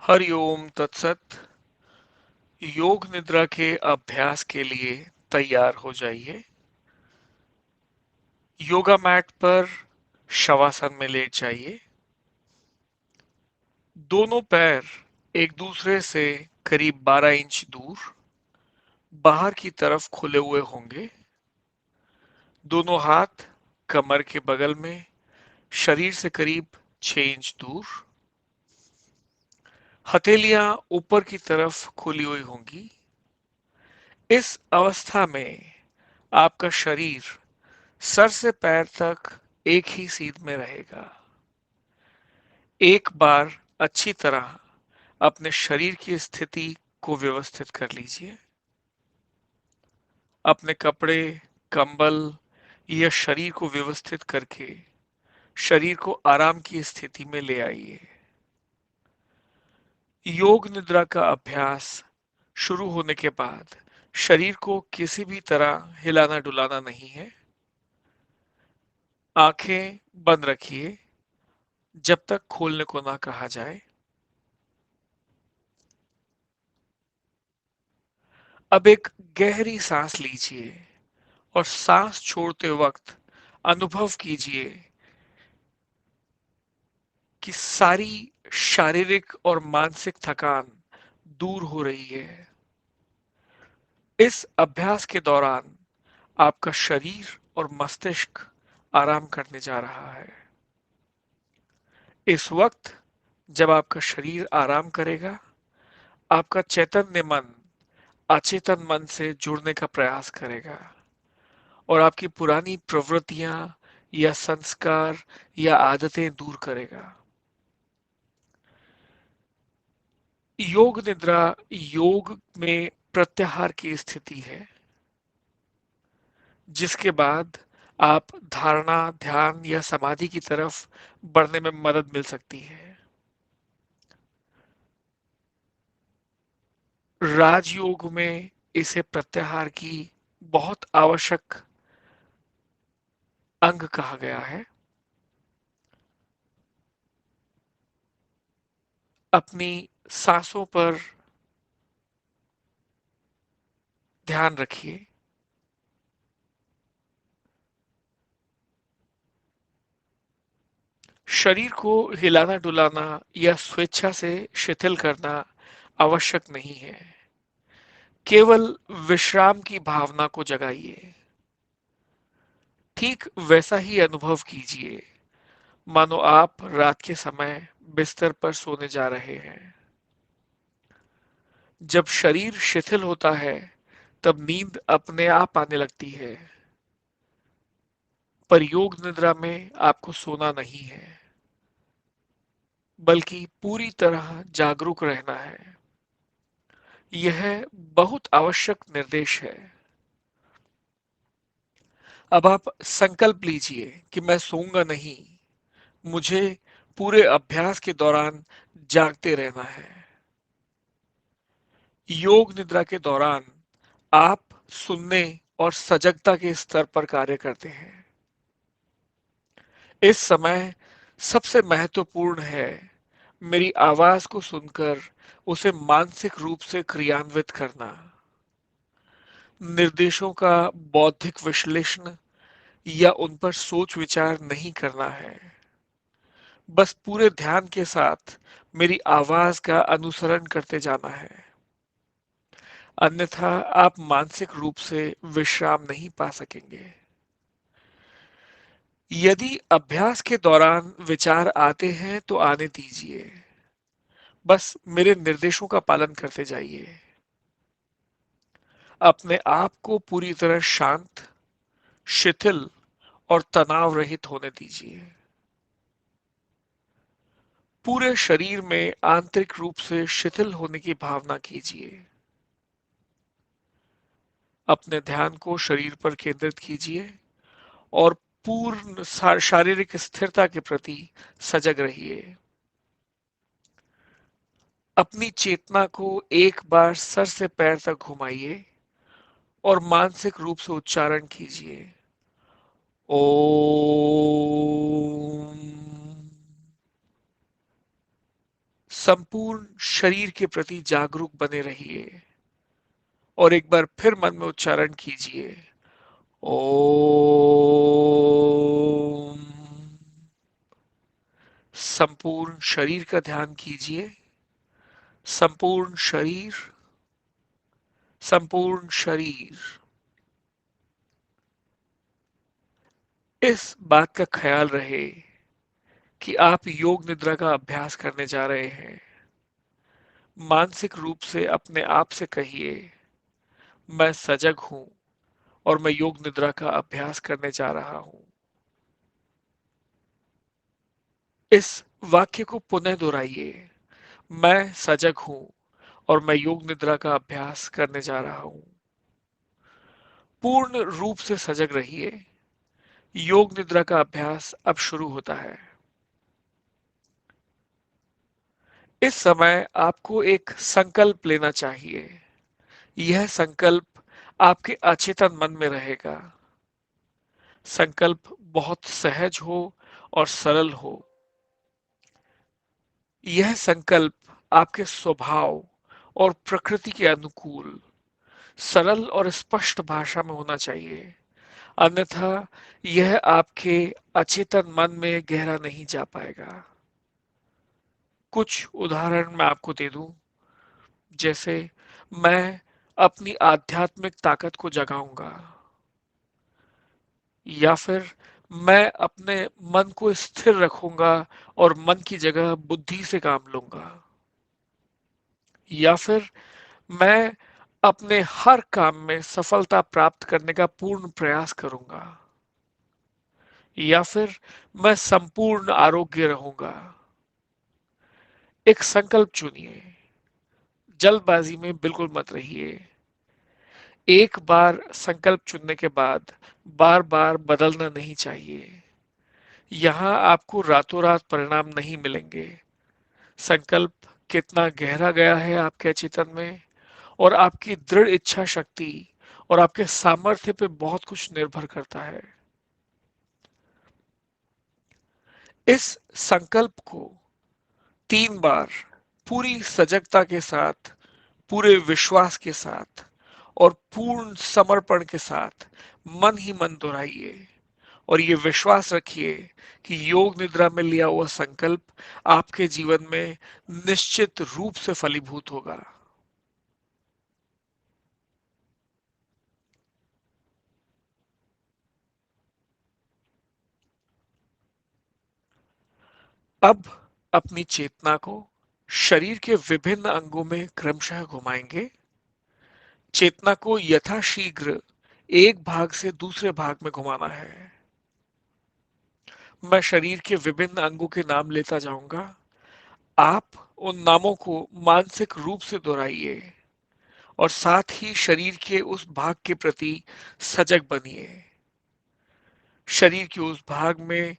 हरिओम तत्सत। योग निद्रा के अभ्यास के लिए तैयार हो जाइए। योगा मैट पर शवासन में लेट जाइए। दोनों पैर एक दूसरे से करीब 12 इंच दूर बाहर की तरफ खुले हुए होंगे। दोनों हाथ कमर के बगल में, शरीर से करीब 6 इंच दूर। हथेलियां ऊपर की तरफ खुली हुई होंगी। इस अवस्था में आपका शरीर सर से पैर तक एक ही सीध में रहेगा। एक बार अच्छी तरह अपने शरीर की स्थिति को व्यवस्थित कर लीजिए। अपने कपड़े, कंबल या शरीर को व्यवस्थित करके शरीर को आराम की स्थिति में ले आइए। योग निद्रा का अभ्यास शुरू होने के बाद शरीर को किसी भी तरह हिलाना डुलाना नहीं है। आंखें बंद रखिए जब तक खोलने को ना कहा जाए। अब एक गहरी सांस लीजिए और सांस छोड़ते वक्त अनुभव कीजिए कि सारी शारीरिक और मानसिक थकान दूर हो रही है। इस अभ्यास के दौरान आपका शरीर और मस्तिष्क आराम करने जा रहा है। इस वक्त जब आपका शरीर आराम करेगा, आपका चैतन्य मन अचेतन मन से जुड़ने का प्रयास करेगा और आपकी पुरानी प्रवृत्तियां या संस्कार या आदतें दूर करेगा। योग निद्रा योग में प्रत्याहार की स्थिति है, जिसके बाद आप धारणा, ध्यान या समाधि की तरफ बढ़ने में मदद मिल सकती है। राजयोग में इसे प्रत्याहार की बहुत आवश्यक अंग कहा गया है। अपनी सांसों पर ध्यान रखिए। शरीर को हिलाना डुलाना या स्वेच्छा से शिथिल करना आवश्यक नहीं है। केवल विश्राम की भावना को जगाइए। ठीक वैसा ही अनुभव कीजिए मानो आप रात के समय बिस्तर पर सोने जा रहे हैं। जब शरीर शिथिल होता है, तब नींद अपने आप आने लगती है। पर योग निद्रा में आपको सोना नहीं है, बल्कि पूरी तरह जागरूक रहना है। यह बहुत आवश्यक निर्देश है। अब आप संकल्प लीजिए कि मैं सोऊंगा नहीं, मुझे पूरे अभ्यास के दौरान जागते रहना है। योग निद्रा के दौरान आप सुनने और सजगता के स्तर पर कार्य करते हैं। इस समय सबसे महत्वपूर्ण है मेरी आवाज को सुनकर उसे मानसिक रूप से क्रियान्वित करना। निर्देशों का बौद्धिक विश्लेषण या उन पर सोच विचार नहीं करना है। बस पूरे ध्यान के साथ मेरी आवाज का अनुसरण करते जाना है। अन्यथा आप मानसिक रूप से विश्राम नहीं पा सकेंगे। यदि अभ्यास के दौरान विचार आते हैं तो आने दीजिए। बस मेरे निर्देशों का पालन करते जाइए। अपने आप को पूरी तरह शांत, शिथिल और तनाव रहित होने दीजिए। पूरे शरीर में आंतरिक रूप से शिथिल होने की भावना कीजिए। अपने ध्यान को शरीर पर केंद्रित कीजिए और पूर्ण शारीरिक स्थिरता के प्रति सजग रहिए। अपनी चेतना को एक बार सर से पैर तक घुमाइए और मानसिक रूप से उच्चारण कीजिए, ओम। संपूर्ण शरीर के प्रति जागरूक बने रहिए और एक बार फिर मन में उच्चारण कीजिए, ओम। संपूर्ण शरीर का ध्यान कीजिए, संपूर्ण शरीर, संपूर्ण शरीर। इस बात का ख्याल रहे कि आप योग निद्रा का अभ्यास करने जा रहे हैं। मानसिक रूप से अपने आप से कहिए, मैं सजग हूं और मैं योग निद्रा का अभ्यास करने जा रहा हूं। इस वाक्य को पुनः दोहराइए, मैं सजग हूं और मैं योग निद्रा का अभ्यास करने जा रहा हूं। पूर्ण रूप से सजग रहिए। योग निद्रा का अभ्यास अब शुरू होता है। इस समय आपको एक संकल्प लेना चाहिए। यह संकल्प आपके अचेतन मन में रहेगा। संकल्प बहुत सहज हो और सरल हो। यह संकल्प आपके स्वभाव और प्रकृति के अनुकूल, सरल और स्पष्ट भाषा में होना चाहिए। अन्यथा यह आपके अचेतन मन में गहरा नहीं जा पाएगा। कुछ उदाहरण मैं आपको दे दूं, जैसे मैं अपनी आध्यात्मिक ताकत को जगाऊंगा, या फिर मैं अपने मन को स्थिर रखूंगा और मन की जगह बुद्धि से काम लूंगा, या फिर मैं अपने हर काम में सफलता प्राप्त करने का पूर्ण प्रयास करूंगा, या फिर मैं संपूर्ण आरोग्य रहूंगा। एक संकल्प चुनिए, जल्दबाजी में बिल्कुल मत रहिए। एक बार संकल्प चुनने के बाद बार बार बदलना नहीं चाहिए। यहाँ आपको रातों रात परिणाम नहीं मिलेंगे। संकल्प कितना गहरा गया है आपके चेतन में और आपकी दृढ़ इच्छा शक्ति और आपके सामर्थ्य पे बहुत कुछ निर्भर करता है। इस संकल्प को 3 बार पूरी सजगता के साथ, पूरे विश्वास के साथ और पूर्ण समर्पण के साथ मन ही मन दोहराइए और ये विश्वास रखिए कि योग निद्रा में लिया हुआ संकल्प आपके जीवन में निश्चित रूप से फलीभूत होगा। अब अपनी चेतना को शरीर के विभिन्न अंगों में क्रमशः घुमाएंगे। चेतना को यथाशीघ्र एक भाग से दूसरे भाग में घुमाना है। मैं शरीर के विभिन्न अंगों के नाम लेता जाऊंगा। आप उन नामों को मानसिक रूप से दोहराइए और साथ ही शरीर के उस भाग के प्रति सजग बनिए। शरीर के उस भाग में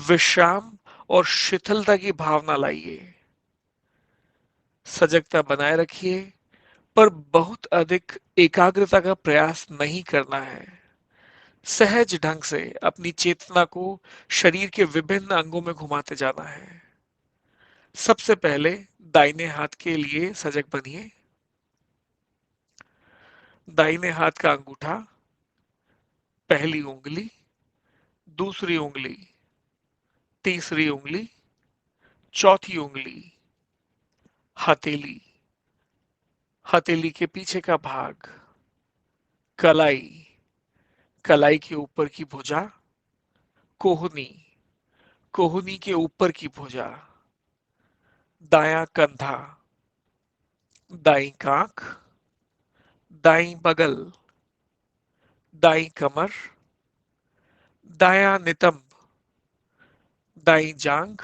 विश्राम और शिथिलता की भावना लाइए। सजगता बनाए रखिए, पर बहुत अधिक एकाग्रता का प्रयास नहीं करना है। सहज ढंग से अपनी चेतना को शरीर के विभिन्न अंगों में घुमाते जाना है। सबसे पहले दाहिने हाथ के लिए सजग बनिए। दाहिने हाथ का अंगूठा, पहली उंगली, दूसरी उंगली, तीसरी उंगली, चौथी उंगली, हथेली, हथेली के पीछे का भाग, कलाई, कलाई के ऊपर की भुजा, कोहनी, कोहनी के ऊपर की भुजा, दायां कंधा, दाईं कांख, दाईं बगल, दाईं कमर, दायां नितंब, दाईं जांघ,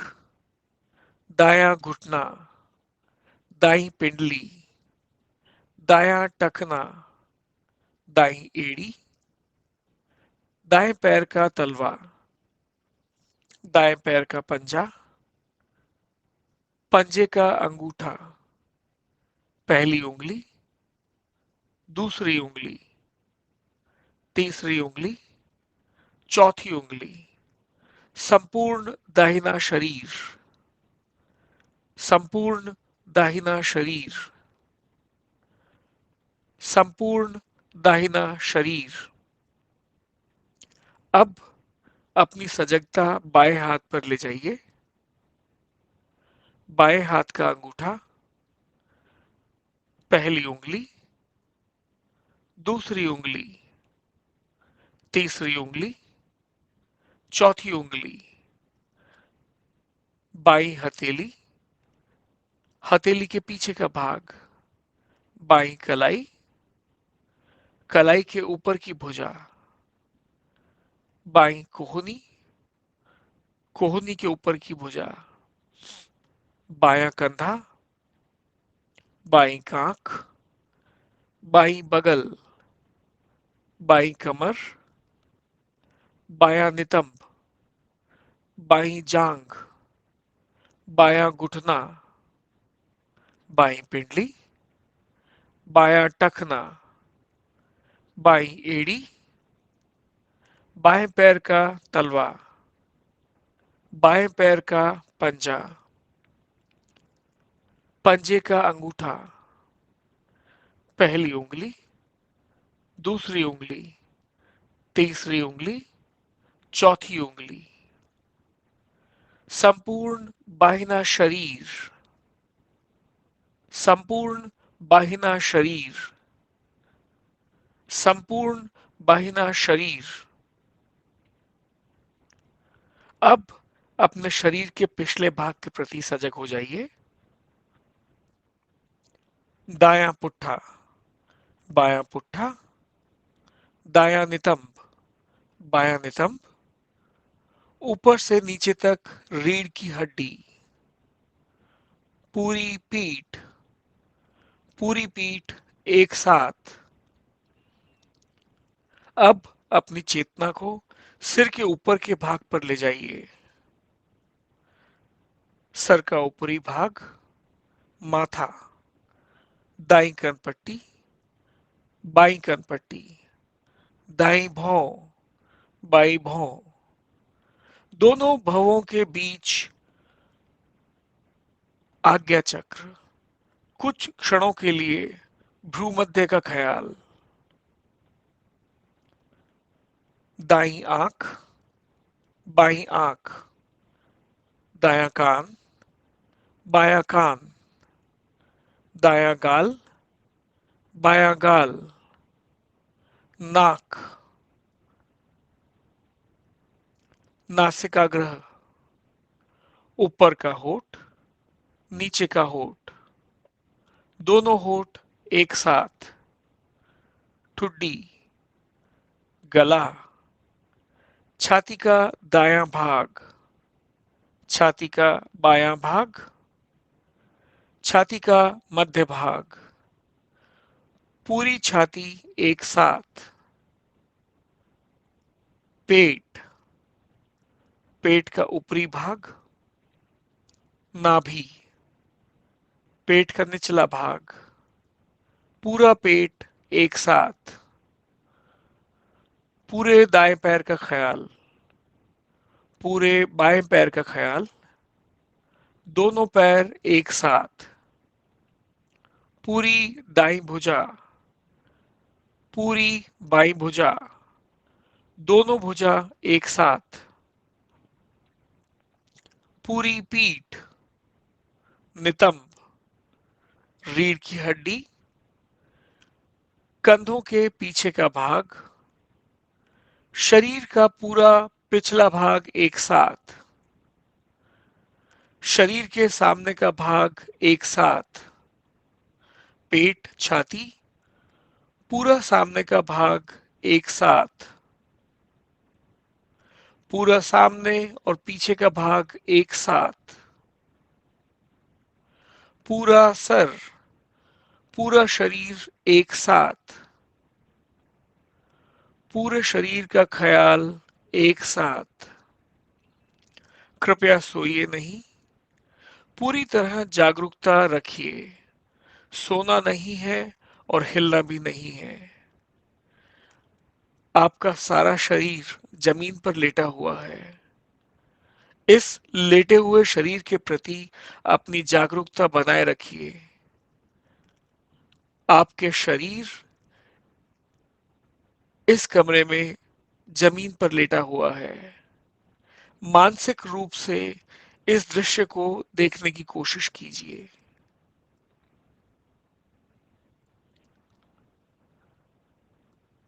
दायां घुटना, दाईं पिंडली, दायां टखना, दाईं एड़ी, दाएं पैर का तलवा, दाएं पैर का पंजा, पंजे का अंगूठा, पहली उंगली, दूसरी उंगली, तीसरी उंगली, चौथी उंगली, संपूर्ण दाहिना शरीर, संपूर्ण दाहिना शरीर, संपूर्ण दाहिना शरीर। अब अपनी सजगता बाएं हाथ पर ले जाइए। बाएं हाथ का अंगूठा, पहली उंगली, दूसरी उंगली, तीसरी उंगली, चौथी उंगली, बाईं हथेली, हथेली के पीछे का भाग, बाईं कलाई, कलाई के ऊपर की भुजा, बाईं कोहनी, कोहनी के ऊपर की भुजा, बायां कंधा, बाईं कांख, बाईं बगल, बाईं कमर, बायां नितंब, बाईं जांघ, बायां घुटना, बाईं पिंडली, बायां टखना, बाईं एड़ी, बाएं पैर का तलवा, बाएं पैर का पंजा, पंजे का अंगूठा, पहली उंगली, दूसरी उंगली, तीसरी उंगली, चौथी उंगली, संपूर्ण बाहिना शरीर, संपूर्ण बाहिना शरीर, संपूर्ण बाहिना शरीर। अब अपने शरीर के पिछले भाग के प्रति सजग हो जाइए। दायां पुट्ठा, बायां पुट्ठा, दायां नितंब, बायां नितंब, ऊपर से नीचे तक रीढ़ की हड्डी, पूरी पीठ, पूरी पीठ एक साथ। अब अपनी चेतना को सिर के ऊपर के भाग पर ले जाइए। सर का ऊपरी भाग, माथा, दाईं कनपट्टी, बाईं कनपट्टी, दाईं भौं, बाईं भौं, दोनों भवों के बीच आज्ञा चक्र, कुछ क्षणों के लिए भ्रूमध्य का ख्याल। दाईं आंख, बाईं आंख, दायां कान, बायां कान, दायां गाल, बायां गाल, नाक, नासिकाग्र, ऊपर का होठ, नीचे का होठ, दोनों होठ एक साथ, ठुड्डी, गला, छाती का दायां भाग, छाती का बायां भाग, छाती का मध्य भाग, पूरी छाती एक साथ, पेट, पेट का ऊपरी भाग, नाभि, पेट का निचला भाग, पूरा पेट एक साथ, पूरे दाएं पैर का ख्याल, पूरे बाएं पैर का ख्याल, दोनों पैर एक साथ, पूरी दाईं भुजा, पूरी बाईं भुजा, दोनों भुजा एक साथ, पूरी पीठ, नितंब, रीढ़ की हड्डी, कंधों के पीछे का भाग, शरीर का पूरा पिछला भाग एक साथ, शरीर के सामने का भाग एक साथ, पेट, छाती, पूरा सामने का भाग एक साथ, पूरा सामने और पीछे का भाग एक साथ, पूरा सर, पूरा शरीर एक साथ, पूरे शरीर का ख्याल एक साथ। कृपया सोइए नहीं, पूरी तरह जागरूकता रखिए। सोना नहीं है और हिलना भी नहीं है। आपका सारा शरीर जमीन पर लेटा हुआ है। इस लेटे हुए शरीर के प्रति अपनी जागरूकता बनाए रखिए। आपके शरीर इस कमरे में जमीन पर लेटा हुआ है। मानसिक रूप से इस दृश्य को देखने की कोशिश कीजिए।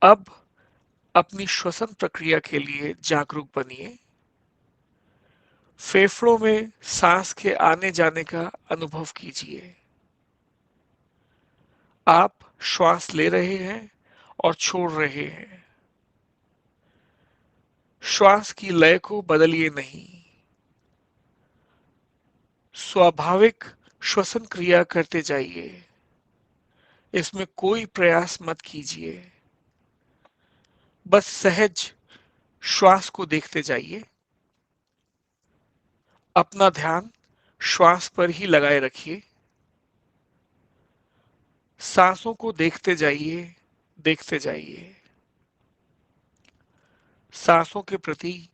अब अपनी श्वसन प्रक्रिया के लिए जागरूक बनिए। फेफड़ों में सांस के आने जाने का अनुभव कीजिए। आप श्वास ले रहे हैं और छोड़ रहे हैं। श्वास की लय को बदलिए नहीं। स्वाभाविक श्वसन क्रिया करते जाइए। इसमें कोई प्रयास मत कीजिए। बस सहज श्वास को देखते जाइए। अपना ध्यान श्वास पर ही लगाए रखिए। सांसों को देखते जाइए, देखते जाइए। सांसों के प्रति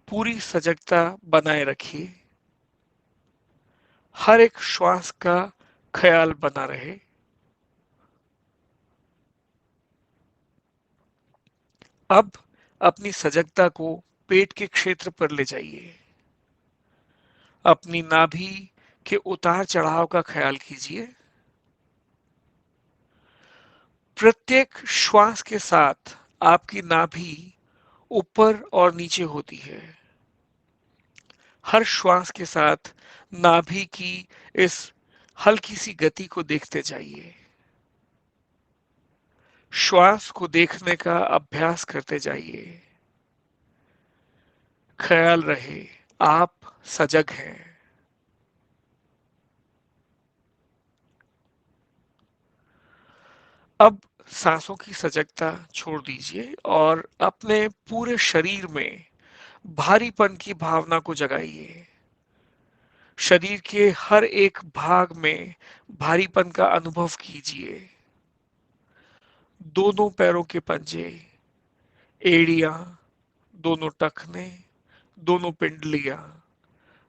पूरी सजगता बनाए रखिए। हर एक श्वास का ख्याल बना रहे। अब अपनी सजगता को पेट के क्षेत्र पर ले जाइए। अपनी नाभि के उतार चढ़ाव का ख्याल कीजिए। प्रत्येक श्वास के साथ आपकी नाभि ऊपर और नीचे होती है। हर श्वास के साथ नाभि की इस हल्की सी गति को देखते जाइए। श्वास को देखने का अभ्यास करते जाइए। ख्याल रहे आप सजग हैं। अब सांसों की सजगता छोड़ दीजिए और अपने पूरे शरीर में भारीपन की भावना को जगाइए। शरीर के हर एक भाग में भारीपन का अनुभव कीजिए। दोनों पैरों के पंजे, एड़ियां, दोनों टखने, दोनों पिंडलियां,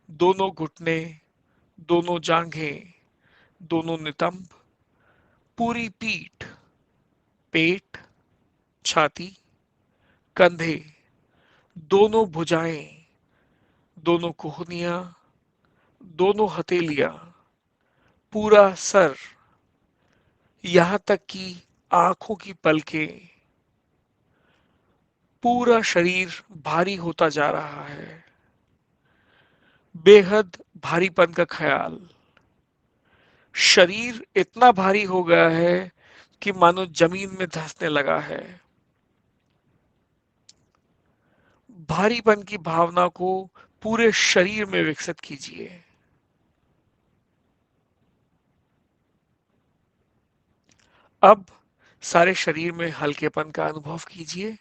दोनों घुटने, दोनों जांघें, दोनों नितंब, पूरी पीठ, पेट, छाती, कंधे, दोनों भुजाएं, दोनों कोहनियां, दोनों हथेलियां, पूरा सर, यहां तक कि आंखों की पलकें, पूरा शरीर भारी होता जा रहा है। बेहद भारीपन का ख्याल। शरीर इतना भारी हो गया है कि मानो जमीन में धंसने लगा है। भारीपन की भावना को पूरे शरीर में विकसित कीजिए। अब सारे शरीर में हल्केपन का अनुभव कीजिए।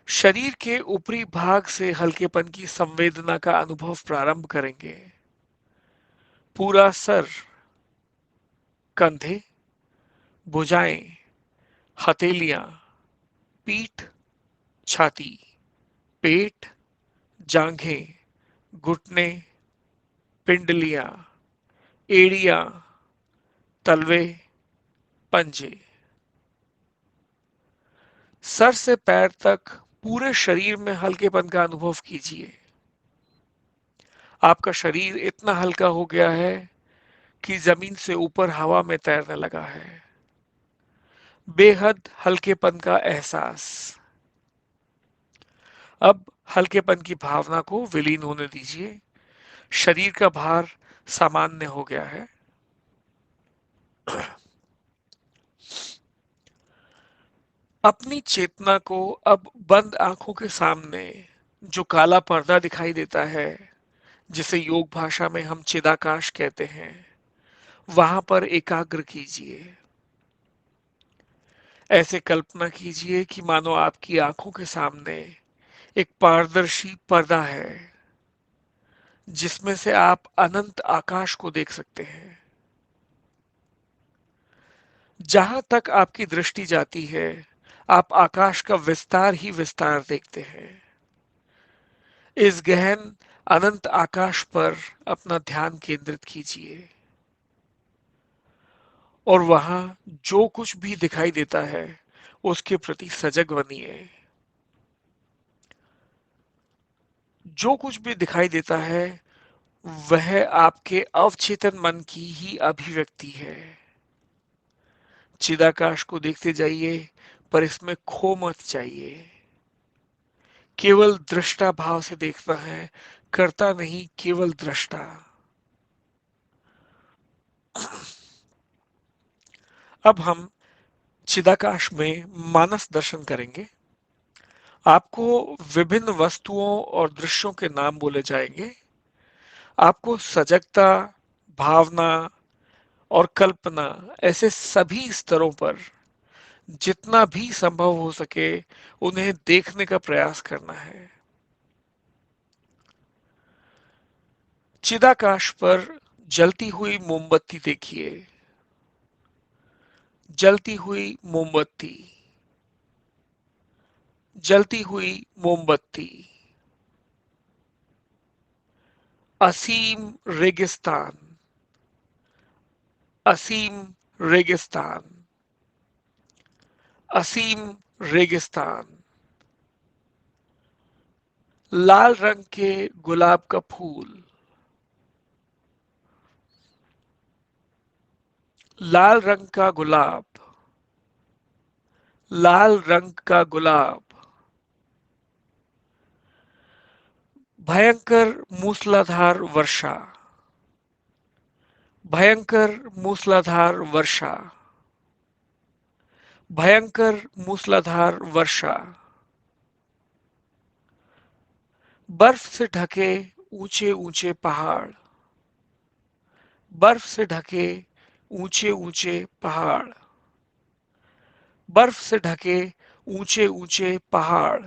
शरीर के ऊपरी भाग से हल्केपन की संवेदना का अनुभव प्रारंभ करेंगे। पूरा सर, कंधे, भुजाएं, हथेलियां, पीठ, छाती, पेट, जांघें, घुटने, पिंडलियां, एड़ियां, तलवे, पंजे। सर से पैर तक पूरे शरीर में हल्केपन का अनुभव कीजिए। आपका शरीर इतना हल्का हो गया है कि जमीन से ऊपर हवा में तैरने लगा है। बेहद हल्केपन का एहसास। अब हल्केपन की भावना को विलीन होने दीजिए। शरीर का भार सामान्य हो गया है। अपनी चेतना को अब बंद आंखों के सामने जो काला पर्दा दिखाई देता है, जिसे योग भाषा में हम चिदाकाश कहते हैं, वहां पर एकाग्र कीजिए। ऐसे कल्पना कीजिए कि मानो आपकी आंखों के सामने एक पारदर्शी पर्दा है, जिसमें से आप अनंत आकाश को देख सकते हैं। जहां तक आपकी दृष्टि जाती है, आप आकाश का विस्तार ही विस्तार देखते हैं। इस गहन अनंत आकाश पर अपना ध्यान केंद्रित कीजिए और वहां जो कुछ भी दिखाई देता है उसके प्रति सजग बनिए। जो कुछ भी दिखाई देता है वह आपके अवचेतन मन की ही अभिव्यक्ति है। चिदाकाश को देखते जाइए पर इसमें खो मत जाइए। केवल दृष्टा भाव से देखना है, करता नहीं, केवल दृष्टा। अब हम चिदाकाश में मानस दर्शन करेंगे। आपको विभिन्न वस्तुओं और दृश्यों के नाम बोले जाएंगे। आपको सजगता, भावना और कल्पना ऐसे सभी स्तरों पर जितना भी संभव हो सके उन्हें देखने का प्रयास करना है। चिदाकाश पर जलती हुई मोमबत्ती देखिए। जलती हुई मोमबत्ती, जलती हुई मोमबत्ती। असीम रेगिस्तान, असीम रेगिस्तान, असीम रेगिस्तान। लाल रंग के गुलाब का फूल, लाल रंग का गुलाब, लाल रंग का गुलाब। भयंकर मूसलाधार वर्षा, भयंकर मूसलाधार वर्षा, भयंकर मूसलाधार वर्षा। बर्फ से ढके ऊंचे ऊंचे पहाड़, बर्फ से ढके ऊंचे ऊंचे पहाड़, बर्फ से ढके ऊंचे ऊंचे पहाड़।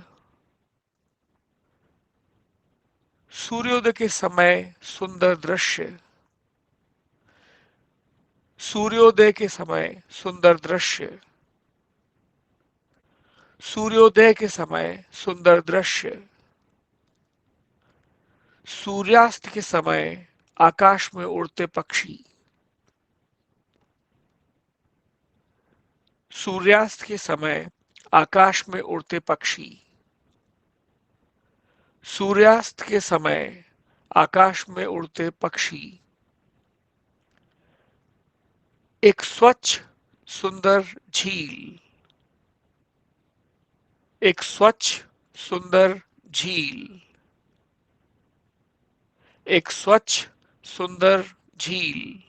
सूर्योदय के समय सुंदर दृश्य, सूर्योदय के समय सुंदर दृश्य, सूर्योदय के समय सुंदर दृश्य। सूर्यास्त के समय आकाश में उड़ते पक्षी, सूर्यास्त के समय आकाश में उड़ते पक्षी, सूर्यास्त के समय आकाश में उड़ते पक्षी। एक स्वच्छ सुंदर झील, एक स्वच्छ सुंदर झील, एक स्वच्छ सुंदर झील।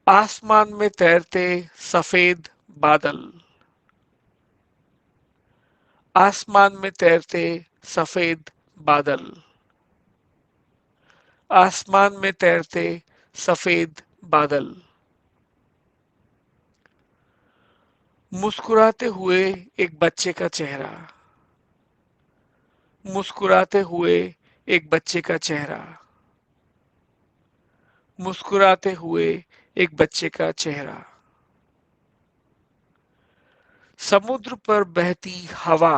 आसमान में तैरते सफेद बादल, आसमान में तैरते सफेद बादल, आसमान में तैरते सफेद बादल। मुस्कुराते हुए एक बच्चे का चेहरा, मुस्कुराते हुए एक बच्चे का चेहरा, मुस्कुराते हुए एक बच्चे का चेहरा। समुद्र पर बहती हवा,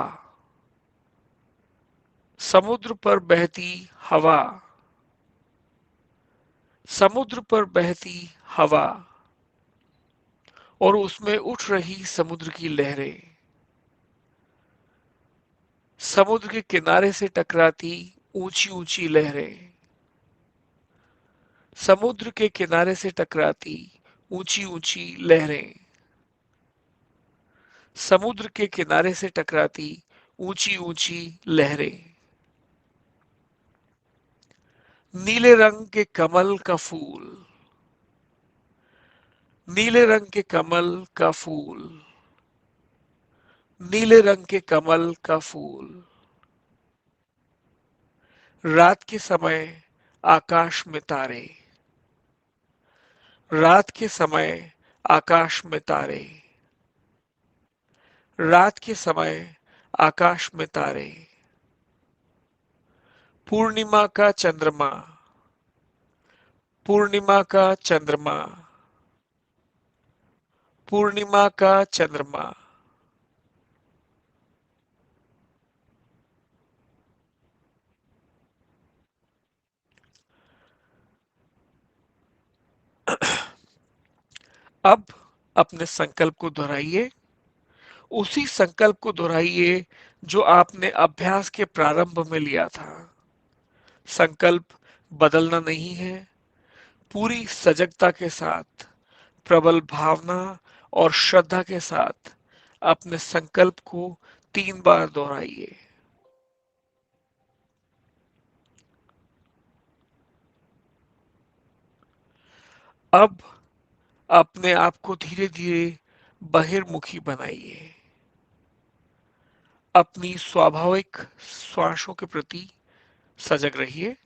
समुद्र पर बहती हवा, समुद्र पर बहती हवा और उसमें उठ रही समुद्र की लहरें, समुद्र के किनारे से टकराती ऊंची ऊंची लहरें, समुद्र के किनारे से टकराती ऊंची ऊंची लहरें, समुद्र के किनारे से टकराती ऊंची ऊंची लहरें। नीले रंग के कमल का फूल, नीले रंग के कमल का फूल, नीले रंग के कमल का फूल। रात के समय आकाश में तारे, रात के समय आकाश में तारे, रात के समय आकाश में तारे। पूर्णिमा का चंद्रमा, पूर्णिमा का चंद्रमा, पूर्णिमा का चंद्रमा। अब अपने संकल्प को दोहराइए, उसी संकल्प को दोहराइए जो आपने अभ्यास के प्रारंभ में लिया था। संकल्प बदलना नहीं है, पूरी सजगता के साथ, प्रबल भावना और श्रद्धा के साथ अपने संकल्प को 3 बार दोहराइए। अब अपने आप को धीरे धीरे बहिर्मुखी बनाइए। अपनी स्वाभाविक श्वासों के प्रति सजग रहिए।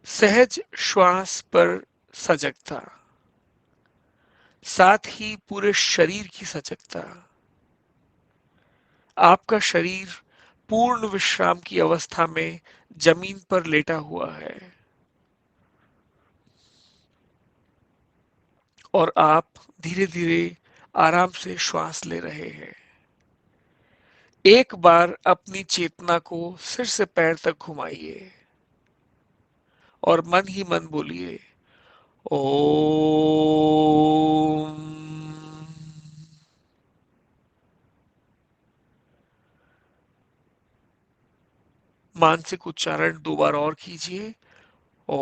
सहज श्वास पर सजगता, साथ ही पूरे शरीर की सजगता। आपका शरीर पूर्ण विश्राम की अवस्था में जमीन पर लेटा हुआ है और आप धीरे धीरे आराम से श्वास ले रहे हैं। एक बार अपनी चेतना को सिर से पैर तक घुमाइए और मन ही मन बोलिए, ओम। मानसिक उच्चारण 2 बार और कीजिए, ओम।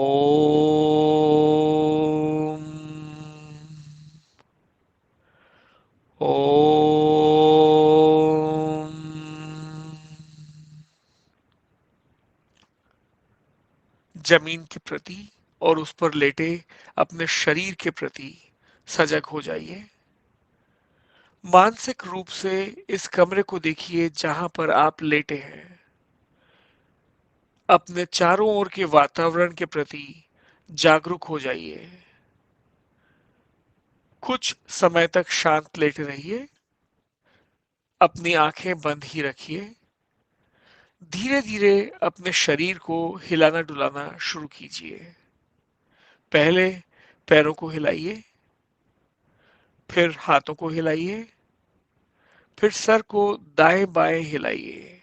ओम। जमीन के प्रति और उस पर लेटे अपने शरीर के प्रति सजग हो जाइए। मानसिक रूप से इस कमरे को देखिए जहां पर आप लेटे हैं। अपने चारों ओर के वातावरण के प्रति जागरूक हो जाइए। कुछ समय तक शांत लेटे रहिए। अपनी आंखें बंद ही रखिए। धीरे धीरे अपने शरीर को हिलाना डुलाना शुरू कीजिए। पहले पैरों को हिलाइए, फिर हाथों को हिलाइए, फिर सर को दाएं बाएं हिलाइए।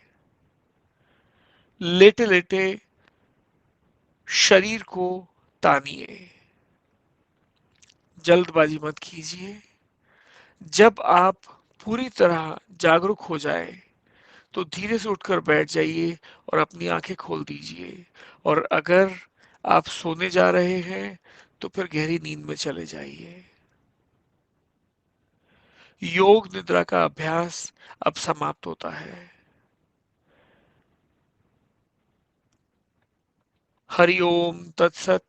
लेटे लेटे शरीर को तानिए। जल्दबाजी मत कीजिए। जब आप पूरी तरह जागरूक हो जाए तो धीरे से उठकर बैठ जाइए और अपनी आंखें खोल दीजिए। और अगर आप सोने जा रहे हैं तो फिर गहरी नींद में चले जाइए। योग निद्रा का अभ्यास अब समाप्त होता है। हरि ओम तत्सत।